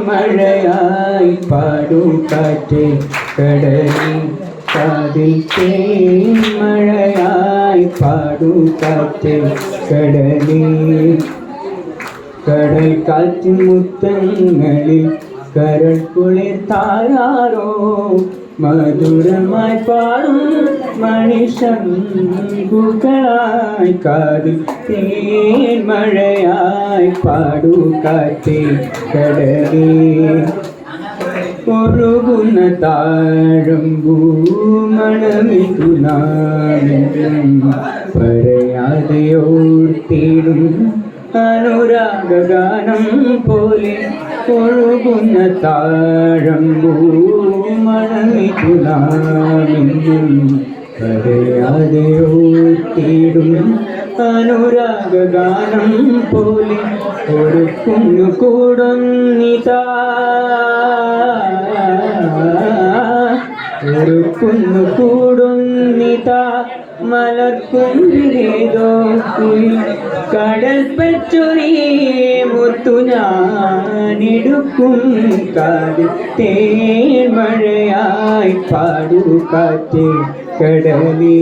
மழையாய் பாடும் காற்றே கடலே காதில் தேன் மழையாய் பாடும் காற்றே கடலே கடல் காற்றின் முத்தங்களில் கரள் குளிர் தாயாரோ மதுரமாய் பாடும் மனுஷன் புகழாய் காதில் தேன் மழையாய் பாடும் காற்றே கடலே ஒரு குண தாழம்பூ மனமிகு நாமென்றும் பறையாதையோர் தேடும் അനുരാഗ ഗാനം പോലെ ഒഴുകുന്ന താഴമ്പൂ മണമികുനാമെന്നും പറയാതെ ഓർത്തിടും അനുരാഗ ഗാനം പോലെ ഒരു കുന്നുകൂടുന്നിതാ ഒരു കുന്നുകൂടുന്നിതാ മലർക്കുന്നിലേതോ കടൽ പെച്ചൊരി മുത്തു ഞാനെടുക്കും കാതിൽ തേൻ മഴയായി പാടു കാറ്റേ കടലേ